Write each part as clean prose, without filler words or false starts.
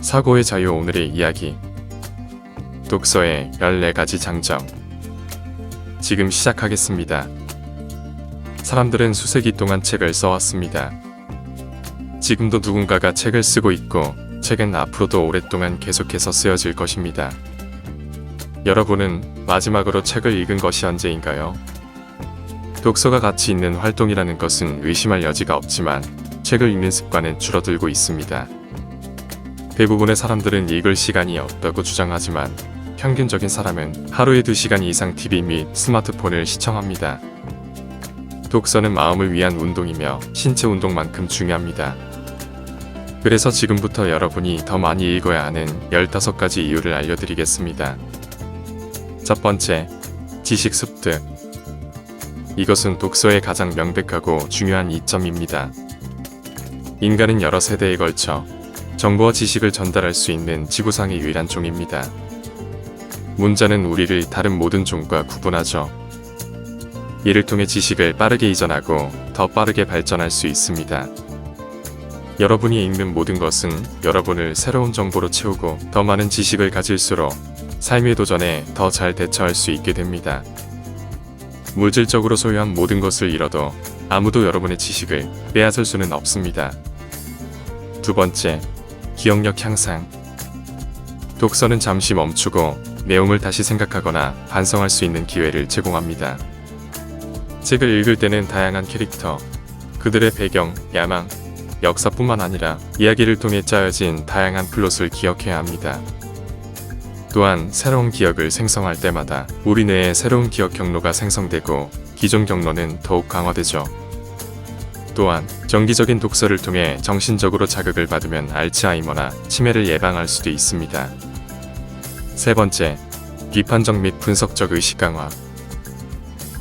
사고의 자유. 오늘의 이야기. 독서의 14가지 장점. 지금 시작하겠습니다. 사람들은 수세기 동안 책을 써왔습니다. 지금도 누군가가 책을 쓰고 있고 책은 앞으로도 오랫동안 계속해서 쓰여질 것입니다. 여러분은 마지막으로 책을 읽은 것이 언제인가요? 독서가 가치 있는 활동이라는 것은 의심할 여지가 없지만 책을 읽는 습관은 줄어들고 있습니다. 대부분의 사람들은 읽을 시간이 없다고 주장하지만 평균적인 사람은 하루에 2시간 이상 TV 및 스마트폰을 시청합니다. 독서는 마음을 위한 운동이며 신체 운동만큼 중요합니다. 그래서 지금부터 여러분이 더 많이 읽어야 하는 15가지 이유를 알려드리겠습니다. 첫 번째, 지식 습득. 이것은 독서의 가장 명백하고 중요한 이점입니다. 인간은 여러 세대에 걸쳐 정보와 지식을 전달할 수 있는 지구상의 유일한 종입니다. 문자는 우리를 다른 모든 종과 구분하죠. 이를 통해 지식을 빠르게 이전하고 더 빠르게 발전할 수 있습니다. 여러분이 읽는 모든 것은 여러분을 새로운 정보로 채우고 더 많은 지식을 가질수록 삶의 도전에 더 잘 대처할 수 있게 됩니다. 물질적으로 소유한 모든 것을 잃어도 아무도 여러분의 지식을 빼앗을 수는 없습니다. 두 번째, 기억력 향상. 독서는 잠시 멈추고 내용을 다시 생각하거나 반성할 수 있는 기회를 제공합니다. 책을 읽을 때는 다양한 캐릭터, 그들의 배경, 야망, 역사뿐만 아니라 이야기를 통해 짜여진 다양한 플롯을 기억해야 합니다. 또한 새로운 기억을 생성할 때마다 우리 뇌에 새로운 기억 경로가 생성되고 기존 경로는 더욱 강화되죠. 또한 정기적인 독서를 통해 정신적으로 자극을 받으면 알츠하이머나 치매를 예방할 수도 있습니다. 세 번째, 비판적 및 분석적 의식 강화.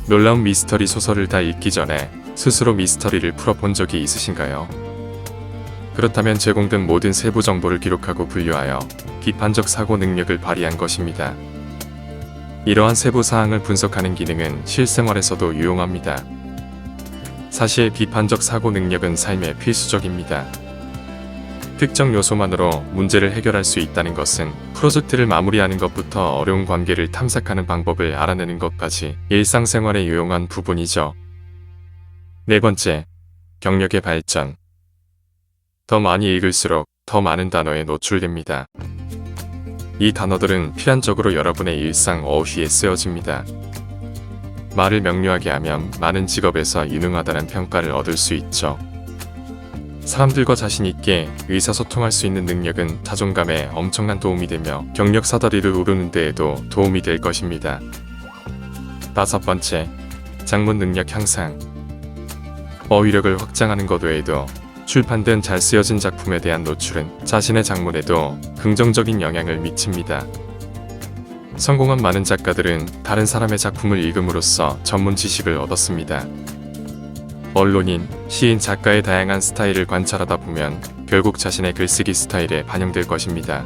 놀라운 미스터리 소설을 다 읽기 전에 스스로 미스터리를 풀어본 적이 있으신가요? 그렇다면 제공된 모든 세부 정보를 기록하고 분류하여 비판적 사고 능력을 발휘한 것입니다. 이러한 세부 사항을 분석하는 기능은 실생활에서도 유용합니다. 사실 비판적 사고 능력은 삶에 필수적입니다. 특정 요소만으로 문제를 해결할 수 있다는 것은 프로젝트를 마무리하는 것부터 어려운 관계를 탐색하는 방법을 알아내는 것까지 일상생활에 유용한 부분이죠. 네 번째, 경력의 발전. 더 많이 읽을수록 더 많은 단어에 노출됩니다. 이 단어들은 필연적으로 여러분의 일상 어휘에 쓰여집니다. 말을 명료하게 하면 많은 직업에서 유능하다는 평가를 얻을 수 있죠. 사람들과 자신 있게 의사소통할 수 있는 능력은 자존감에 엄청난 도움이 되며 경력 사다리를 오르는 데에도 도움이 될 것입니다. 다섯 번째, 작문 능력 향상. 어휘력을 확장하는 것 외에도 출판된 잘 쓰여진 작품에 대한 노출은 자신의 작문에도 긍정적인 영향을 미칩니다. 성공한 많은 작가들은 다른 사람의 작품을 읽음으로써 전문 지식을 얻었습니다. 언론인, 시인, 작가의 다양한 스타일을 관찰하다 보면 결국 자신의 글쓰기 스타일에 반영될 것입니다.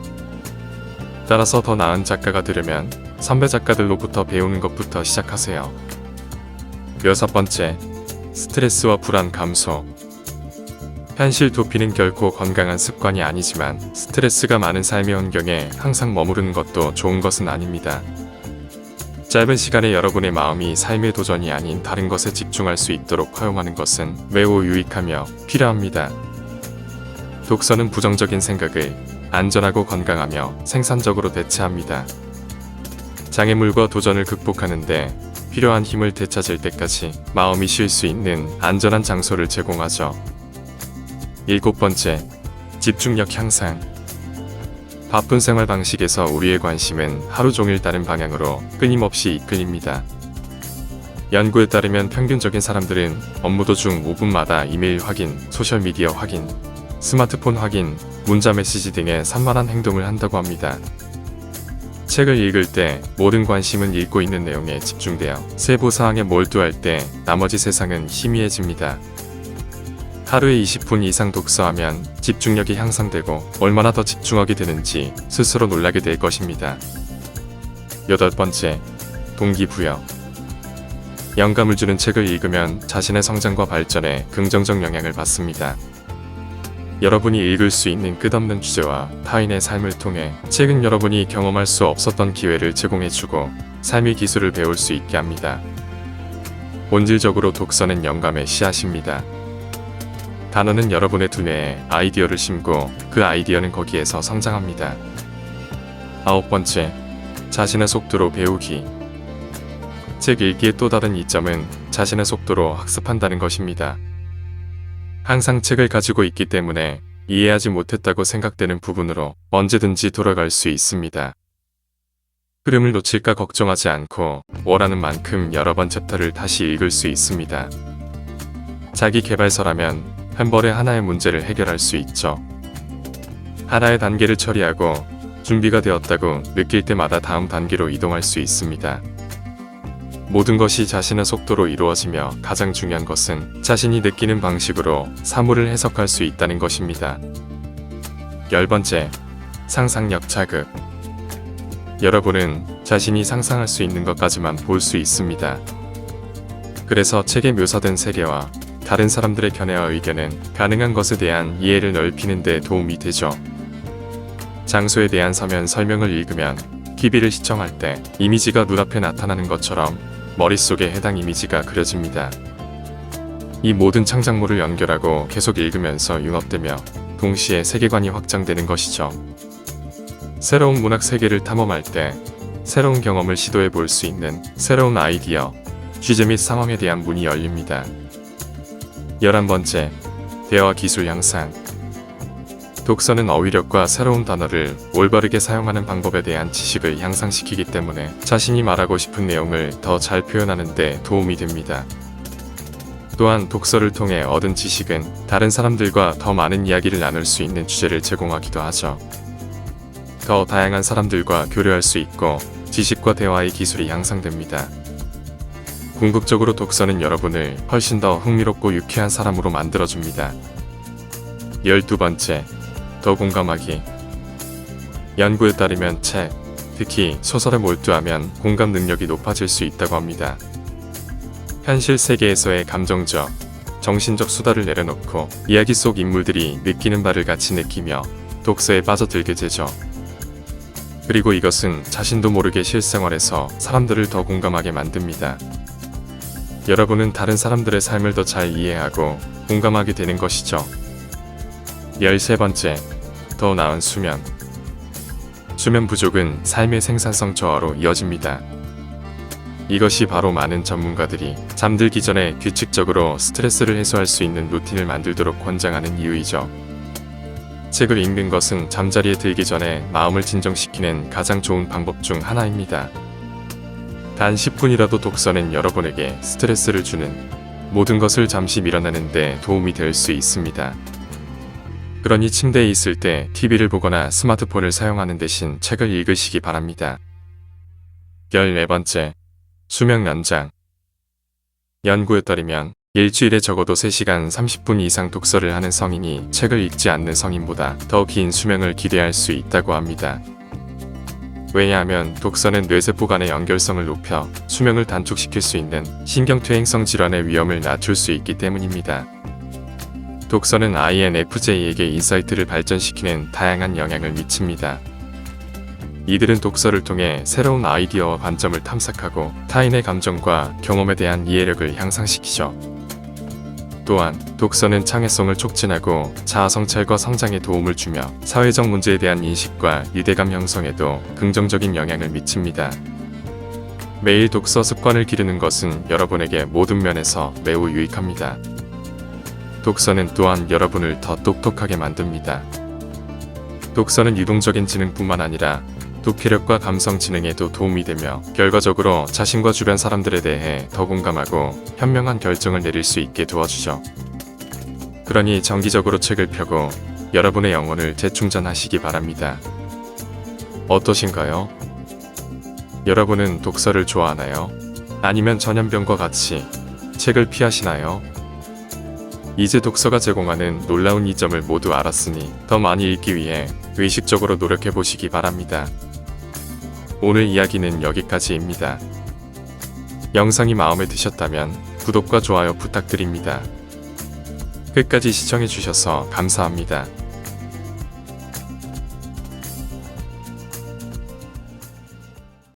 따라서 더 나은 작가가 되려면 선배 작가들로부터 배우는 것부터 시작하세요. 여섯 번째, 스트레스와 불안 감소. 현실 도피는 결코 건강한 습관이 아니지만 스트레스가 많은 삶의 환경에 항상 머무르는 것도 좋은 것은 아닙니다. 짧은 시간에 여러분의 마음이 삶의 도전이 아닌 다른 것에 집중할 수 있도록 허용하는 것은 매우 유익하며 필요합니다. 독서는 부정적인 생각을 안전하고 건강하며 생산적으로 대체합니다. 장애물과 도전을 극복하는데 필요한 힘을 되찾을 때까지 마음이 쉴 수 있는 안전한 장소를 제공하죠. 일곱 번째, 집중력 향상. 바쁜 생활 방식에서 우리의 관심은 하루 종일 다른 방향으로 끊임없이 이끌립니다. 연구에 따르면 평균적인 사람들은 업무 도중 5분마다 이메일 확인, 소셜미디어 확인, 스마트폰 확인, 문자 메시지 등의 산만한 행동을 한다고 합니다. 책을 읽을 때 모든 관심은 읽고 있는 내용에 집중되어 세부 사항에 몰두할 때 나머지 세상은 희미해집니다. 하루에 20분 이상 독서하면 집중력이 향상되고 얼마나 더 집중하게 되는지 스스로 놀라게 될 것입니다. 여덟 번째, 동기부여. 영감을 주는 책을 읽으면 자신의 성장과 발전에 긍정적 영향을 받습니다. 여러분이 읽을 수 있는 끝없는 주제와 타인의 삶을 통해 책은 여러분이 경험할 수 없었던 기회를 제공해주고 삶의 기술을 배울 수 있게 합니다. 본질적으로 독서는 영감의 씨앗입니다. 단어는 여러분의 두뇌에 아이디어를 심고 그 아이디어는 거기에서 성장합니다. 9번째, 자신의 속도로 배우기. 책 읽기의 또 다른 이점은 자신의 속도로 학습한다는 것입니다. 항상 책을 가지고 있기 때문에 이해하지 못했다고 생각되는 부분으로 언제든지 돌아갈 수 있습니다. 흐름을 놓칠까 걱정하지 않고 원하는 만큼 여러 번 챕터를 다시 읽을 수 있습니다. 자기 개발서라면 한 번에 하나의 문제를 해결할 수 있죠. 하나의 단계를 처리하고 준비가 되었다고 느낄 때마다 다음 단계로 이동할 수 있습니다. 모든 것이 자신의 속도로 이루어지며 가장 중요한 것은 자신이 느끼는 방식으로 사물을 해석할 수 있다는 것입니다. 10번째, 상상력 자극. 여러분은 자신이 상상할 수 있는 것까지만 볼 수 있습니다. 그래서 책에 묘사된 세계와 다른 사람들의 견해와 의견은 가능한 것에 대한 이해를 넓히는 데 도움이 되죠. 장소에 대한 서면 설명을 읽으면 TV를 시청할 때 이미지가 눈앞에 나타나는 것처럼 머릿속에 해당 이미지가 그려집니다. 이 모든 창작물을 연결하고 계속 읽으면서 융합되며 동시에 세계관이 확장되는 것이죠. 새로운 문학 세계를 탐험할 때 새로운 경험을 시도해 볼 수 있는 새로운 아이디어, 주제 및 상황에 대한 문이 열립니다. 11번째, 대화 기술 향상. 독서는 어휘력과 새로운 단어를 올바르게 사용하는 방법에 대한 지식을 향상시키기 때문에 자신이 말하고 싶은 내용을 더 잘 표현하는 데 도움이 됩니다. 또한 독서를 통해 얻은 지식은 다른 사람들과 더 많은 이야기를 나눌 수 있는 주제를 제공하기도 하죠. 더 다양한 사람들과 교류할 수 있고 지식과 대화의 기술이 향상됩니다. 궁극적으로 독서는 여러분을 훨씬 더 흥미롭고 유쾌한 사람으로 만들어줍니다. 12번째, 더 공감하기. 연구에 따르면 책, 특히 소설에 몰두하면 공감 능력이 높아질 수 있다고 합니다. 현실 세계에서의 감정적, 정신적 수다를 내려놓고 이야기 속 인물들이 느끼는 바를 같이 느끼며 독서에 빠져들게 되죠. 그리고 이것은 자신도 모르게 실생활에서 사람들을 더 공감하게 만듭니다. 여러분은 다른 사람들의 삶을 더 잘 이해하고 공감하게 되는 것이죠. 13번째, 더 나은 수면. 수면 부족은 삶의 생산성 저하로 이어집니다. 이것이 바로 많은 전문가들이 잠들기 전에 규칙적으로 스트레스를 해소할 수 있는 루틴을 만들도록 권장하는 이유이죠. 책을 읽는 것은 잠자리에 들기 전에 마음을 진정시키는 가장 좋은 방법 중 하나입니다. 단 10분이라도 독서는 여러분에게 스트레스를 주는 모든 것을 잠시 밀어내는 데 도움이 될 수 있습니다. 그러니 침대에 있을 때 TV를 보거나 스마트폰을 사용하는 대신 책을 읽으시기 바랍니다. 14번째, 수명 연장. 연구에 따르면 일주일에 적어도 3시간 30분 이상 독서를 하는 성인이 책을 읽지 않는 성인보다 더 긴 수명을 기대할 수 있다고 합니다. 왜냐하면 독서는 뇌세포 간의 연결성을 높여 수명을 단축시킬 수 있는 신경퇴행성 질환의 위험을 낮출 수 있기 때문입니다. 독서는 INFJ에게 인사이트를 발전시키는 다양한 영향을 미칩니다. 이들은 독서를 통해 새로운 아이디어와 관점을 탐색하고 타인의 감정과 경험에 대한 이해력을 향상시키죠. 또한 독서는 창의성을 촉진하고 자아성찰과 성장에 도움을 주며 사회적 문제에 대한 인식과 유대감 형성에도 긍정적인 영향을 미칩니다. 매일 독서 습관을 기르는 것은 여러분에게 모든 면에서 매우 유익합니다. 독서는 또한 여러분을 더 똑똑하게 만듭니다. 독서는 유동적인 지능뿐만 아니라 독해력과 감성 지능에도 도움이 되며 결과적으로 자신과 주변 사람들에 대해 더 공감하고 현명한 결정을 내릴 수 있게 도와주죠. 그러니 정기적으로 책을 펴고 여러분의 영혼을 재충전하시기 바랍니다. 어떠신가요? 여러분은 독서를 좋아하나요? 아니면 전염병과 같이 책을 피하시나요? 이제 독서가 제공하는 놀라운 이점을 모두 알았으니 더 많이 읽기 위해 의식적으로 노력해 보시기 바랍니다. 오늘 이야기는 여기까지입니다. 영상이 마음에 드셨다면 구독과 좋아요 부탁드립니다. 끝까지 시청해주셔서 감사합니다.